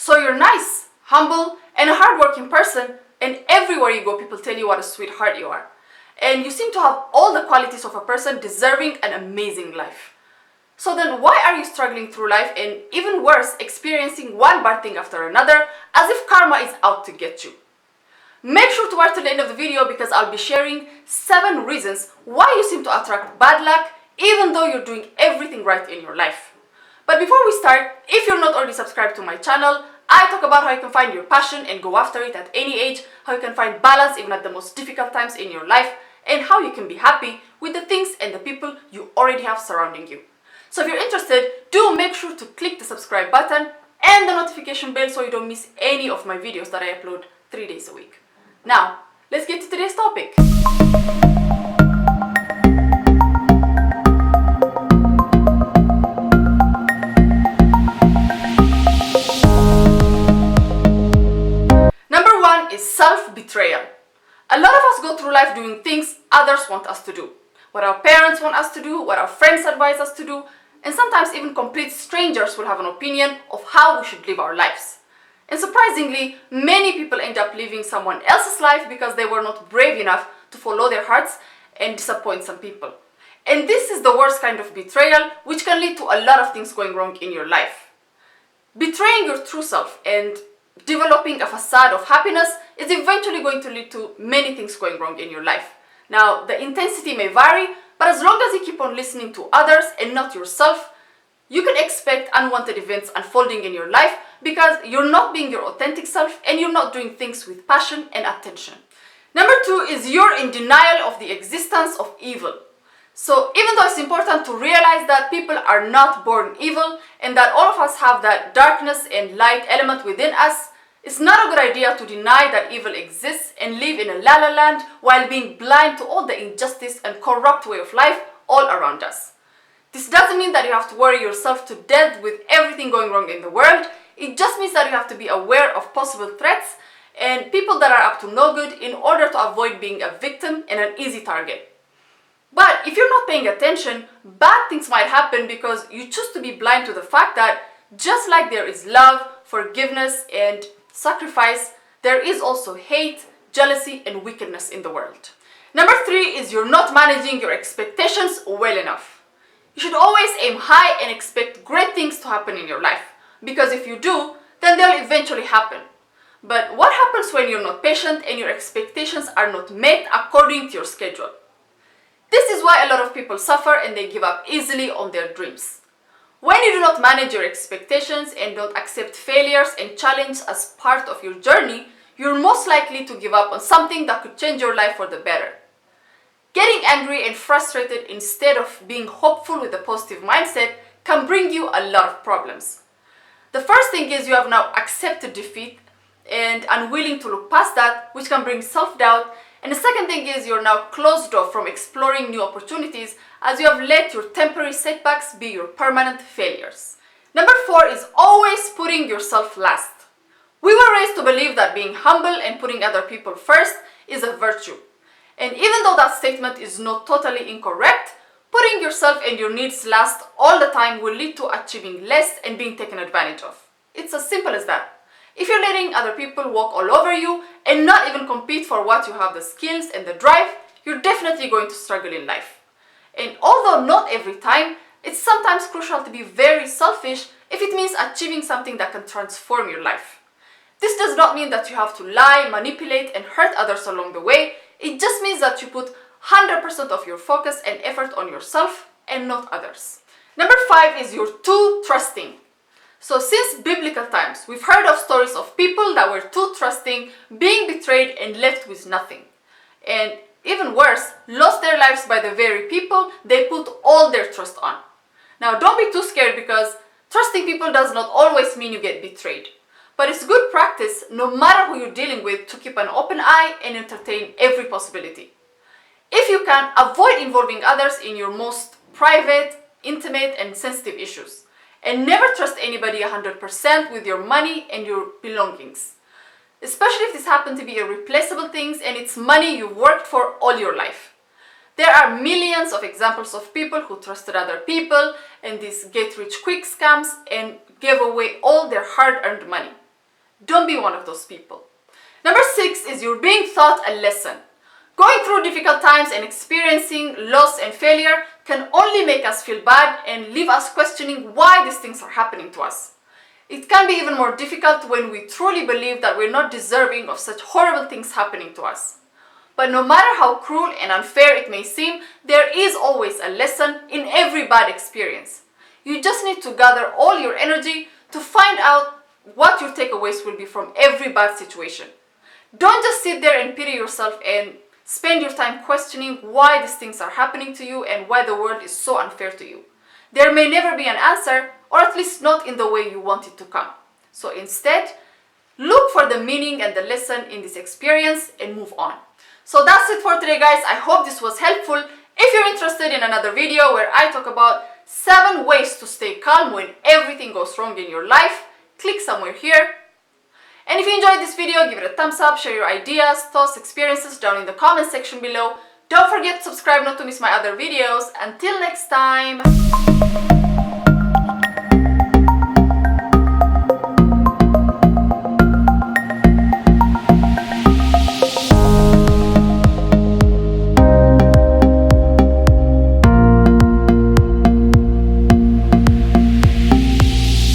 So you're nice, humble, and a hardworking person, and everywhere you go, people tell you what a sweetheart you are. And you seem to have all the qualities of a person deserving an amazing life. So then why are you struggling through life and, even worse, experiencing one bad thing after another as if karma is out to get you? Make sure to watch till the end of the video because I'll be sharing 7 reasons why you seem to attract bad luck even though you're doing everything right in your life. But before we start, if you're not already subscribed to my channel, I talk about how you can find your passion and go after it at any age, how you can find balance even at the most difficult times in your life, and how you can be happy with the things and the people you already have surrounding you. So if you're interested, do make sure to click the subscribe button and the notification bell so you don't miss any of my videos that I upload 3 days a week. Now, let's get to today's topic. Number 1 is self-betrayal. A lot of us go through life doing things others want us to do. What our parents want us to do, what our friends advise us to do, and sometimes even complete strangers will have an opinion of how we should live our lives. And surprisingly, many people end up living someone else's life because they were not brave enough to follow their hearts and disappoint some people. And this is the worst kind of betrayal, which can lead to a lot of things going wrong in your life. Betraying your true self and developing a facade of happiness is eventually going to lead to many things going wrong in your life. Now, the intensity may vary, but as long as you keep on listening to others and not yourself, you can expect unwanted events unfolding in your life because you're not being your authentic self and you're not doing things with passion and attention. Number 2 is you're in denial of the existence of evil. So even though it's important to realize that people are not born evil and that all of us have that darkness and light element within us, it's not a good idea to deny that evil exists and live in a la-la land while being blind to all the injustice and corrupt way of life all around us. This doesn't mean that you have to worry yourself to death with everything going wrong in the world. It just means that you have to be aware of possible threats and people that are up to no good in order to avoid being a victim and an easy target. But if you're not paying attention, bad things might happen because you choose to be blind to the fact that just like there is love, forgiveness, and sacrifice, there is also hate, jealousy, and wickedness in the world. Number 3 is you're not managing your expectations well enough. You should always aim high and expect great things to happen in your life, because if you do, then they'll eventually happen. But what happens when you're not patient and your expectations are not met according to your schedule? This is why a lot of people suffer and they give up easily on their dreams. When you do not manage your expectations and don't accept failures and challenge as part of your journey, you're most likely to give up on something that could change your life for the better. Getting angry and frustrated instead of being hopeful with a positive mindset can bring you a lot of problems. The first thing is you have now accepted defeat and unwilling to look past that, which can bring self-doubt. And the second thing is you're now closed off from exploring new opportunities as you have let your temporary setbacks be your permanent failures. Number 4 is always putting yourself last. We were raised to believe that being humble and putting other people first is a virtue. And even though that statement is not totally incorrect, putting yourself and your needs last all the time will lead to achieving less and being taken advantage of. It's as simple as that. If you're letting other people walk all over you and not even compete for what you have the skills and the drive, you're definitely going to struggle in life. And although not every time, it's sometimes crucial to be very selfish if it means achieving something that can transform your life. This does not mean that you have to lie, manipulate, and hurt others along the way. It just means that you put 100% of your focus and effort on yourself and not others. Number 5 is you're too trusting. So since biblical times, we've heard of stories of people that were too trusting, being betrayed and left with nothing. And even worse, lost their lives by the very people they put all their trust on. Now don't be too scared because trusting people does not always mean you get betrayed. But it's good practice, no matter who you're dealing with, to keep an open eye and entertain every possibility. If you can, avoid involving others in your most private, intimate, and sensitive issues. And never trust anybody 100% with your money and your belongings. Especially if this happen to be irreplaceable things and it's money you've worked for all your life. There are millions of examples of people who trusted other people and these get-rich-quick scams and gave away all their hard-earned money. Don't be one of those people. Number 6 is you're being taught a lesson. Going through difficult times and experiencing loss and failure can only make us feel bad and leave us questioning why these things are happening to us. It can be even more difficult when we truly believe that we're not deserving of such horrible things happening to us. But no matter how cruel and unfair it may seem, there is always a lesson in every bad experience. You just need to gather all your energy to find out what your takeaways will be from every bad situation. Don't just sit there and pity yourself and spend your time questioning why these things are happening to you and why the world is so unfair to you. There may never be an answer, or at least not in the way you want it to come. So instead, look for the meaning and the lesson in this experience and move on. So that's it for today, guys. I hope this was helpful. If you're interested in another video where I talk about 7 ways to stay calm when everything goes wrong in your life, click somewhere here. And if you enjoyed this video, give it a thumbs up, share your ideas, thoughts, experiences down in the comment section below. Don't forget to subscribe not to miss my other videos. Until next time.